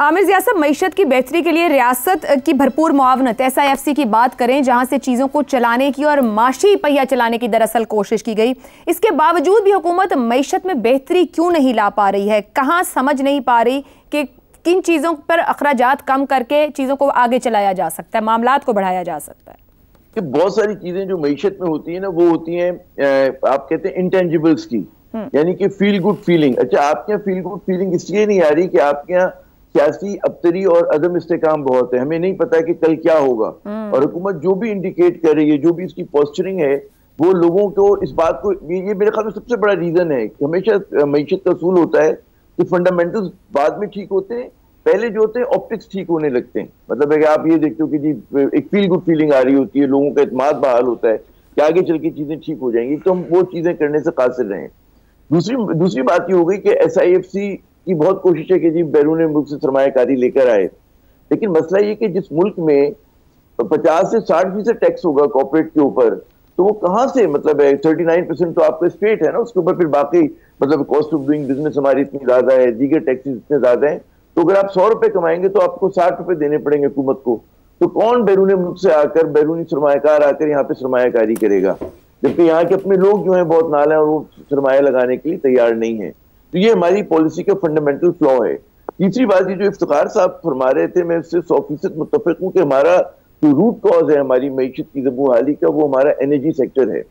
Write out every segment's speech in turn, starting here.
आमिर ज़िया साहब, मईशत की बेहतरी के लिए रियासत की भरपूर मुआवनत SIFC की बात करें, जहां से चीज़ों को चलाने की और माशी पहिया चलाने की दरअसल कोशिश की गई, इसके बावजूद भी हुकूमत मईशत में बेहतरी क्यों नहीं ला पा रही है? कहाँ समझ नहीं पा रही कि किन चीज़ों पर अखराजात कम करके चीज़ों को आगे चलाया जा सकता है, मामलात को बढ़ाया जा सकता है? कि बहुत सारी चीजें जो मईशत में होती है ना, वो होती हैं आप कहते हैं इंटेंजिबल्स की, यानी कि फील गुड फीलिंग। अच्छा, आपके यहाँ फील गुड फीलिंग इसलिए नहीं आ रही कि आपके यहाँ सियासी अबतरी और अदम इस्तेकाम बहुत है, हमें नहीं पता है कि कल क्या होगा। और हुकूमत जो भी इंडिकेट कर रही है, जो भी इसकी पोस्चरिंग है, वो लोगों को इस बात को, ये मेरे ख्याल में सबसे बड़ा रीजन है कि हमेशा मईशत का असूल होता है कि फंडामेंटल्स बाद में ठीक होते हैं, पहले जो होते हैं ऑप्टिक्स ठीक होने लगते हैं। मतलब है कि आप ये देखते हो कि जी एक फील गुड फीलिंग आ रही होती है, लोगों का इत्मीनान बहाल होता है कि आगे चल के चीजें ठीक हो जाएंगी, तो हम वो चीजें करने से कासिर रहे। दूसरी बात ये हो गई कि SIFC की बहुत कोशिश है कि जी बैरून मुल्क से सरमायाकारी लेकर आए, लेकिन मसला ये कि जिस मुल्क में 50 से 60% टैक्स होगा कॉर्पोरेट के ऊपर, तो वो कहाँ से, मतलब है 39% तो आपका स्टेट है ना, उसके ऊपर फिर बाकी मतलब कॉस्ट ऑफ डूइंग बिजनेस हमारी इतनी ज्यादा है, दीगर टैक्सेस इतने ज्यादा है, तो अगर आप 100 रुपए कमाएंगे तो आपको 60 रुपए देने पड़ेंगे हुकूमत को। तो कौन बैरून मुल्क से आकर, बैरूनी सरमायाकार आकर यहाँ पे सरमायाकारी करेगा, जबकि यहाँ के अपने लोग जो हैं बहुत नाला है और वो सरमाया लगाने के लिए तैयार नहीं है। तो ये हमारी पॉलिसी का फंडामेंटल फ्लॉ है। तीसरी बात, ये जो इफ्तिखार साहब फरमा रहे थे, मैं उससे 100% मुत्तफिक हूँ कि हमारा जो रूट कॉज है हमारी मईशत की ज़बूहाली का, वो हमारा एनर्जी सेक्टर है।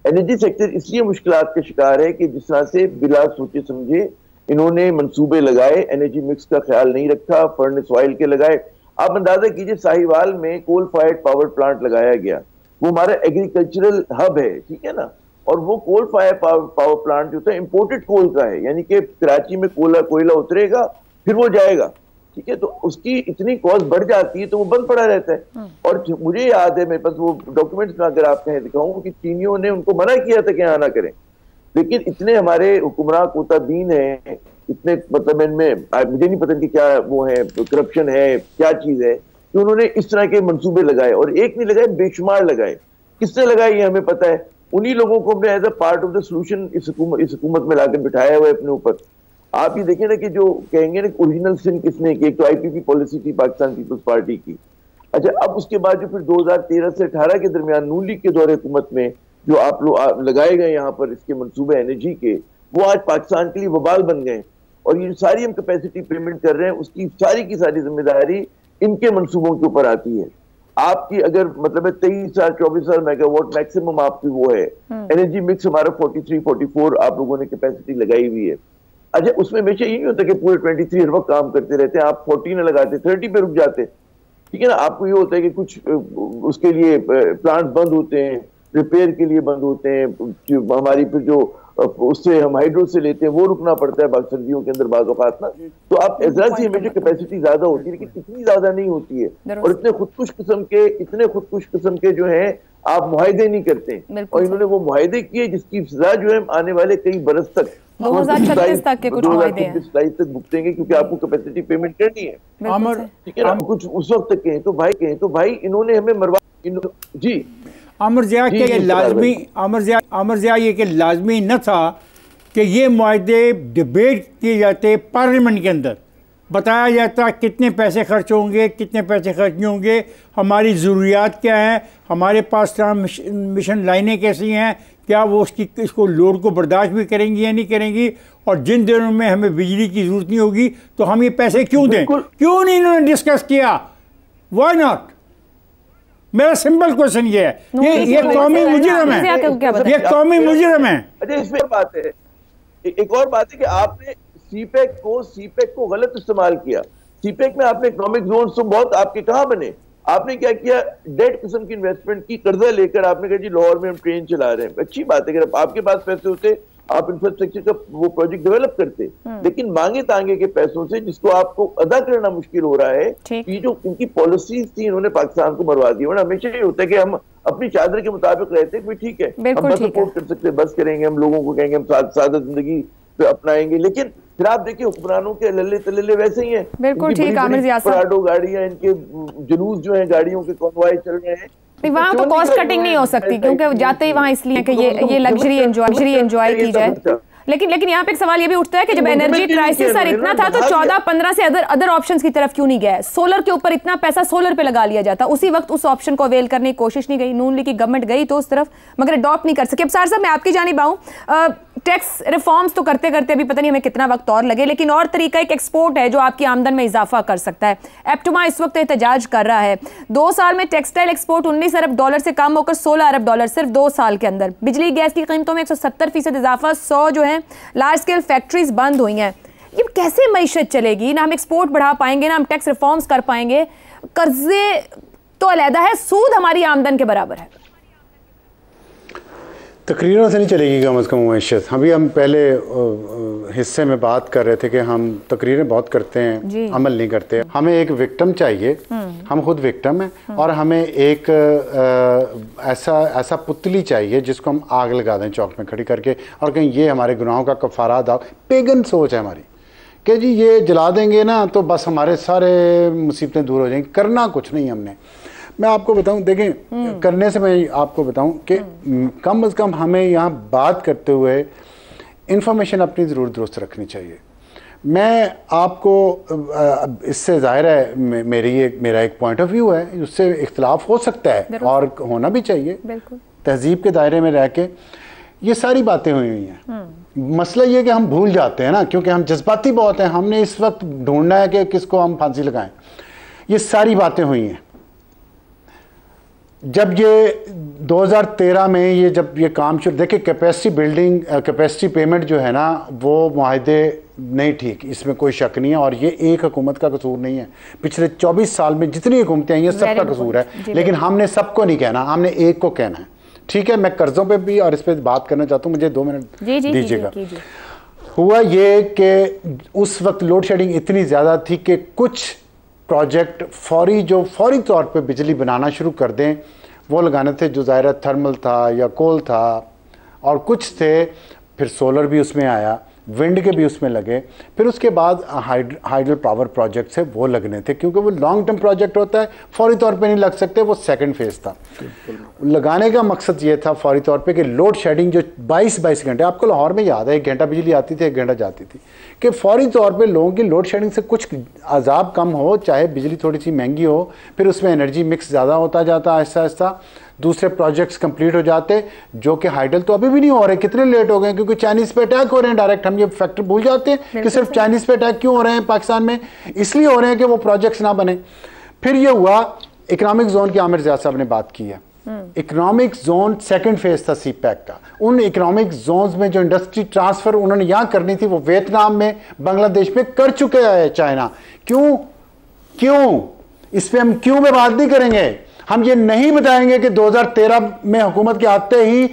एनर्जी सेक्टर इसलिए मुश्किलात का शिकार है कि जिस तरह से बिला सोचे समझे इन्होंने मंसूबे लगाए, एनर्जी मिक्स का ख्याल नहीं रखा, फर्नेस ऑयल के लगाए। आप अंदाजा कीजिए, साहिवाल में कोल फायर्ड पावर प्लांट लगाया गया, वो हमारा एग्रीकल्चरल हब है, ठीक है ना, और वो कोल फायर पावर प्लांट जो था इम्पोर्टेड कोल का है, यानी कि कराची में कोयला उतरेगा फिर वो जाएगा, ठीक है, तो उसकी इतनी कॉस्ट बढ़ जाती है तो वो बंद पड़ा रहता है। और मुझे याद है, मेरे पास वो डॉक्यूमेंट्स में अगर आप कहें दिखाऊं कि चीनियों ने उनको मना किया था कि यहाँ ना करें, लेकिन इतने हमारे हुक्मरान कोताबीन हैं, इतने मतलब इनमें मुझे नहीं पता कि क्या वो है, करप्शन है, क्या चीज है, कि उन्होंने इस तरह के मंसूबे लगाए, और एक नहीं लगाए, बेशुमार लगाए। किसने लगाए ये हमें पता है, उन्हीं लोगों को हमने as a part of the solution इस हुकूमत में लाकर बिठाया हुआ है अपने ऊपर। आप ये देखें ना कि जो कहेंगे ना ओरिजिनल सिन किसने की, एक तो IPP पॉलिसी थी पाकिस्तान पीपल्स पार्टी की। अच्छा, अब उसके बाद जो फिर 2013 से 18 के दरमियान नून लीग के दौरे हुकूमत में जो आप लोग लगाए गए यहाँ पर इसके मंसूबे एनर्जी के, वो आज पाकिस्तान के लिए वबाल बन गए। और ये सारी हम कैपेसिटी पेमेंट कर रहे हैं, उसकी सारी की सारी जिम्मेदारी इनके मंसूबों के ऊपर आती है। आपकी अगर मतलब 23-24 मेगावाट मैक्सिमम आपकी वो है, एनर्जी मिक्स हमारा 43-44 आप लोगों ने कैपेसिटी लगाई हुई है। अच्छा, उसमें हमेशा ये नहीं होता कि पूरे 23 हर वक्त काम करते रहते हैं, आप 14 लगाते, 30 पे रुक जाते, ठीक है ना। आपको ये होता है कि कुछ उसके लिए प्लांट बंद होते हैं, रिपेयर के लिए बंद होते हैं, हमारी फिर जो उससे हम हाइड्रो से लेते हैं वो रुकना पड़ता है सर्दियों के अंदर बाज़ औक़ात ना। तो आप एजरा सी हमेशा कैपेसिटी ज्यादा होती है, लेकिन इतनी ज्यादा नहीं होती है, और इतने खुदकुश किस्म के जो हैं आप मुआहदे नहीं करते, और इन्होंने वो मुआहदे किए जिसकी सजा जो है आने वाले कई बरस तक 2036 तक के कुछ मुआहदे हैं, 2026 तक भुगतेंगे, क्योंकि आपको कैपेसिटी पेमेंट करनी है। ठीक है ना, कुछ उस वक्त तक कहें तो भाई इन्होंने हमें मरवा जी आमिर ज़िया के ये लाजमी आमिर ज़िया ये कि लाजमी न था कि ये मुआहदे डिबेट किए जाते, पार्लियामेंट के अंदर बताया जाता कितने पैसे खर्च होंगे, कितने पैसे खर्च नहीं होंगे, हमारी ज़रूरियात क्या हैं, हमारे पास ट्रांसमिशन लाइनें कैसी हैं, क्या वो इसको लोड को बर्दाश्त भी करेंगी या नहीं करेंगी, और जिन दिनों में हमें बिजली की ज़रूरत नहीं होगी तो हम ये पैसे क्यों दें, क्यों नहीं इन्होंने डिस्कस किया, वाई नॉट? मेरा सिंपल क्वेश्चन ये है, ये कौमी मुजरिम है, ये कौमी मुजरिम है। अच्छा, इसमें बात है, एक और बात है कि आपने सीपेक को गलत इस्तेमाल किया। सीपेक में आपने इकोनॉमिक जोन तो बहुत आपके कहाँ बने, आपने क्या किया, डेट किस्म की इन्वेस्टमेंट की, कर्जा लेकर आपने कहा जी लाहौर में हम ट्रेन चला रहे हैं। अच्छी बात है, अगर आपके पास पैसे होते आप इंफ्रास्ट्रक्चर का वो प्रोजेक्ट डेवलप करते, लेकिन मांगे तांगे के पैसों से जिसको आपको अदा करना मुश्किल हो रहा है, ये जो इनकी पॉलिसीज थी इन्होंने पाकिस्तान को मरवा दी। वरना हमेशा ये होता है कि हम अपनी चादर के मुताबिक रहते हैं, ठीक है हम बस सपोर्ट कर सकते, बस करेंगे, हम लोगों को कहेंगे हम सादा जिंदगी पे अपनाएंगे, लेकिन फिर आप देखिए हुक्मरानों के लल्ले तल्ले वैसे ही हैं। बिल्कुल ठीक, आमिर ज़िया साहब, पराडो गाड़ियां, इनके जुलूस जो है गाड़ियों के कॉन्वॉय चल रहे हैं, वहाँ तो कॉस्ट कटिंग नहीं हो सकती, क्योंकि जाते ही वहाँ इसलिए कि ये लग्जरी एंजॉय की जाए। लेकिन यहाँ पे एक सवाल ये भी उठता है कि जब एनर्जी क्राइसिस सर इतना था तो 14-15 से अदर ऑप्शंस की तरफ क्यों नहीं गया? सोलर के ऊपर इतना पैसा सोलर पे लगा लिया जाता, उसी वक्त उस ऑप्शन को अवेल करने की कोशिश नहीं गई। नून लीग की गवर्नमेंट गई तो उस तरफ, मगर अडॉप्ट नहीं कर सके। अब साहब मैं आपकी जानिब आऊं, टैक्स रिफॉर्म्स तो करते करते अभी पता नहीं हमें कितना वक्त और लगे, लेकिन और तरीका एक एक्सपोर्ट है जो आपकी आमदन में इजाफा कर सकता है। एप्टुमा इस वक्त एहतजाज कर रहा है, 2 साल में टेक्सटाइल एक्सपोर्ट 19 अरब डॉलर से कम होकर 16 अरब डॉलर सिर्फ 2 साल के अंदर। बिजली गैस की कीमतों में 170% इजाफा, 100 जो है लार्ज स्केल फैक्ट्रीज बंद हुई हैं। ये कैसे मईशत चलेगी? ना हम एक्सपोर्ट बढ़ा पाएंगे, ना हम टैक्स रिफॉर्म्स कर पाएंगे, कर्जे तो अलहदा है, सूद हमारी आमदन के बराबर है। तकरीरों से नहीं चलेगी कम अज़ कम मईशत। अभी हम पहले हिस्से में बात कर रहे थे कि हम तकरीरें बहुत करते हैं, अमल नहीं करते। हमें एक विक्टिम चाहिए, हम खुद विक्टिम हैं, और हमें एक ऐसा पुतली चाहिए जिसको हम आग लगा दें चौक में खड़ी करके और कहीं ये हमारे गुनाहों का कफ़ारा दाव। पेगन सोच है हमारी कि जी ये जला देंगे ना तो बस हमारे सारे मुसीबतें दूर हो जाएंगी। करना कुछ नहीं हमने। मैं आपको बताऊं, देखें करने से मैं आपको बताऊं कि कम अज़ कम हमें यहाँ बात करते हुए इंफॉर्मेशन अपनी ज़रूर दुरुस्त रखनी चाहिए। मैं आपको इससे ज़ाहिर है मेरा एक पॉइंट ऑफ व्यू है, उससे इख्तलाफ हो सकता है और होना भी चाहिए। तहजीब के दायरे में रह के ये सारी बातें हुई हैं। मसला ये कि हम भूल जाते हैं ना, क्योंकि हम जज्बाती बहुत हैं। हमने इस वक्त ढूंढना है कि किसको हम फांसी लगाएं। ये सारी बातें हुई हैं। जब ये 2013 में जब ये काम शुरू, देखिए कैपेसिटी बिल्डिंग, कैपेसिटी पेमेंट जो है ना वो मुआहदे नहीं ठीक, इसमें कोई शक नहीं है। और ये एक हुकूमत का कसूर नहीं है, पिछले 24 साल में जितनी हुकूमतें आई हैं सबका कसूर है। लेकिन हमने सबको नहीं कहना, हमने एक को कहना है। ठीक है, मैं कर्जों पे भी और इस पर बात करना चाहता हूँ, मुझे 2 मिनट दीजिएगा। हुआ ये कि उस वक्त लोड शेडिंग इतनी ज़्यादा थी कि कुछ प्रोजेक्ट फौरी तौर पे बिजली बनाना शुरू कर दें वो लगाने थे, जो ज़ाहिर थर्मल था या कोल था, और कुछ थे फिर सोलर भी उसमें आया, विंड के भी उसमें लगे, फिर उसके बाद हाइडल पावर प्रोजेक्ट्स है वो लगने थे, क्योंकि वो लॉन्ग टर्म प्रोजेक्ट होता है, फौरी तौर पे नहीं लग सकते, वो सेकंड फेज था। लगाने का मकसद ये था फौरी तौर पे कि लोड शेडिंग जो 22 घंटे, आपको लाहौर में याद है 1 घंटा बिजली आती थी 1 घंटा जाती थी, कि फौरी तौर पे लोगों की लोड शेडिंग से कुछ अजाब कम हो, चाहे बिजली थोड़ी सी महंगी हो, फिर उसमें एनर्जी मिक्स ज़्यादा होता जाता आहिस्ता आहिस्ता, दूसरे प्रोजेक्ट्स कंप्लीट हो जाते, जो कि हाइडल तो अभी भी नहीं हो रहे। कितने लेट हो गए? क्योंकि चाइनीज़ पे अटैक हो रहे हैं डायरेक्ट। हम ये फैक्टर भूल जाते हैं कि सिर्फ चाइनीज़ पे अटैक क्यों हो रहे हैं पाकिस्तान में, इसलिए हो रहे हैं कि वो प्रोजेक्ट्स ना बने। फिर ये हुआ इकोनॉमिक जोन की, आमिर ज़ियाद साहब ने बात की है। इकोनॉमिक जोन सेकंड फेज था सीपैक का। उन इकोनॉमिक जोन्स में जो इंडस्ट्री ट्रांसफर उन्होंने यहाँ करनी थी वो वियतनाम में, बांग्लादेश में कर चुके हैं चाइना। क्यों इस पे हम क्यों में बात नहीं करेंगे? हम ये नहीं बताएंगे कि 2013 में हुकूमत के आते ही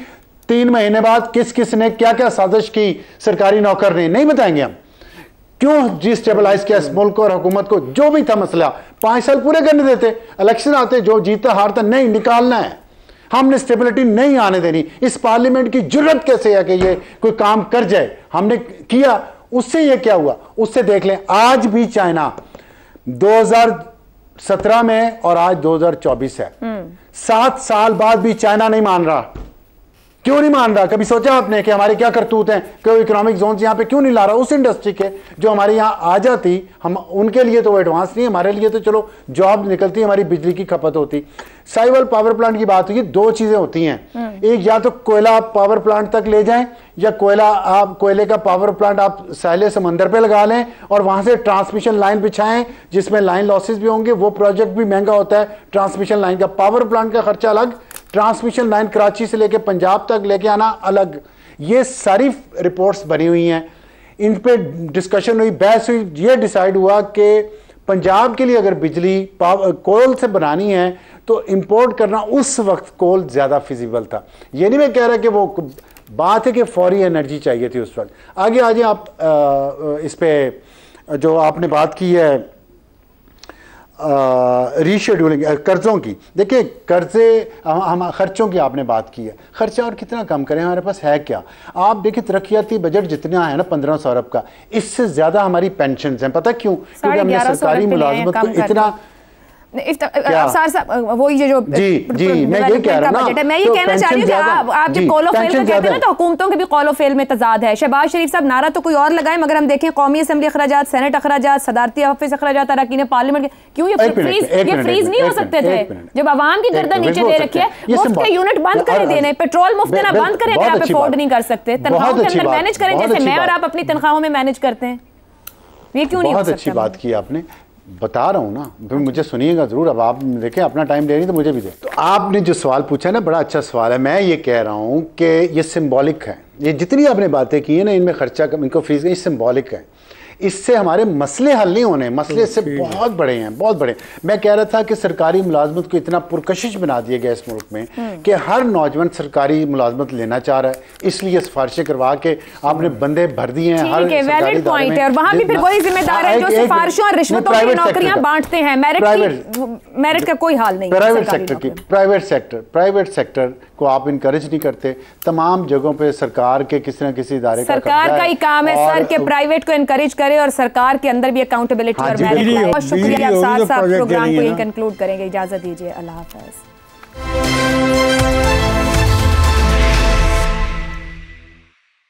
3 महीने बाद किस किस ने क्या क्या साजिश की सरकारी नौकर ने, नहीं बताएंगे हम। क्यों डिस्टेबलाइज किया इस मुल्क और हुकूमत को? जो भी था मसला 5 साल पूरे करने देते, इलेक्शन आते, जो जीता हारता नहीं, निकालना है। हमने स्टेबिलिटी नहीं आने देनी। इस पार्लियामेंट की जुर्रत कैसे है कि ये कोई काम कर जाए? हमने किया, उससे ये क्या हुआ? उससे देख लें, आज भी चाइना 2017 में और आज 2024 है, 7 साल बाद भी चाइना नहीं मान रहा। क्यों नहीं मान रहा? कभी सोचा आपने कि हमारे क्या करतूत हैं कि इकोनॉमिक जोन यहाँ पे क्यों नहीं ला रहा? उस इंडस्ट्री के जो हमारे यहाँ आ जाती, हम उनके लिए तो वो एडवांस नहीं, हमारे लिए तो चलो जॉब निकलती, हमारी बिजली की खपत होती। साइवल पावर प्लांट की बात हुई, 2 चीजें होती हैं, एक या तो कोयला पावर प्लांट तक ले जाएं, या कोयले का पावर प्लांट आप साहिल समंदर पे लगा लें और वहां से ट्रांसमिशन लाइन बिछाएं जिसमें लाइन लॉसेस भी होंगे। वो प्रोजेक्ट भी महंगा होता है। ट्रांसमिशन लाइन का, पावर प्लांट का खर्चा अलग, ट्रांसमिशन लाइन कराची से लेके पंजाब तक लेके आना अलग। ये सारी रिपोर्ट्स बनी हुई हैं, इन पे डिस्कशन हुई, बहस हुई। ये डिसाइड हुआ कि पंजाब के लिए अगर बिजली कोल से बनानी है तो इंपोर्ट करना उस वक्त कोल ज्यादा फिजिबल था। ये नहीं मैं कह रहा कि वो बात है कि फौरी एनर्जी चाहिए थी उस वक्त। आगे आगे आप इस पे जो आपने बात की है रीशेड्यूलिंग कर्जों की, देखिए कर्जे हम खर्चों की आपने बात की है। खर्चा और कितना कम करें, हमारे पास है क्या? आप देखिए तरक्याती बजट जितना है ना 1500 अरब का, इससे ज्यादा हमारी पेंशन हैं। पता क्यों? क्योंकि हमने सरकारी मुलाजमत को इतना अफसार साहब वही जो जी मैं ये कह रहा हूं, मैं ये कहना चाह रही हूँ कि आप जब कॉल ऑफ फेल का कहते हैं ना, तो हुकूमतों के भी कॉल ऑफ फेल में तजाद है। शहबाज शरीफ साहब नारा तो कोई और लगाए, मगर हम देखें कौमी असम्बली अखराजात, सेनेट अखराजात, सदारती ऑफिस अखराजात, अरकान पार्लियामेंट, क्यों ये फ्रीज नहीं हो सकते थे? जब आवाम की गर्दन नीचे दे रखी है, मुफ्त के यूनिट बंद करे देने, पेट्रोल मुफ्त देना बंद करें अगर आप अफोर्ड नहीं कर सकते, तनख्वाहों के अंदर मैनेज करें जैसे मैं और आप अपनी तनख्वाहों में मैनेज करते हैं। ये क्यों नहीं हो सकता? बहुत अच्छी बात की आपने, बता रहा हूँ ना, फिर मुझे सुनिएगा जरूर। अब आप देखें अपना टाइम दे रही तो मुझे भी दे। तो आपने जो सवाल पूछा है ना, बड़ा अच्छा सवाल है। मैं ये कह रहा हूँ कि ये सिंबॉलिक है, ये जितनी आपने बातें की है ना, इनमें खर्चा कम, इनको फीस ये सिंबॉलिक है। इससे हमारे मसले हल नहीं होने, मसले इससे बहुत बड़े हैं, बहुत बड़े। मैं कह रहा था कि सरकारी मुलाजमत को इतना पुरकशिश बना दिया गया इस मुल्क में कि हर नौजवान सरकारी मुलाजमत लेना चाह रहा है, इसलिए सिफारिशें करवा के आपने बंदे भर दिए हैं हर वैलिड पॉइंट है। और वहां भी फिर वही जिम्मेदार है जो सिफारिशों और रिश्वतों की नौकरियां बांटते हैं। मेरिट का कोई हाल नहीं। प्राइवेट सेक्टर को आप इनकरेज नहीं करते। तमाम जगहों पे सरकार के किसी न किसी इदारे का सरकार का ही काम है सर के प्राइवेट को एनकरेज करे और सरकार के अंदर भी अकाउंटेबिलिटी और मैनेजमेंट। बहुत शुक्रिया। आप साथ साथ प्रोग्राम को यही कंक्लूड करेंगे। इजाजत दीजिए, अल्लाह हाफ़िज़।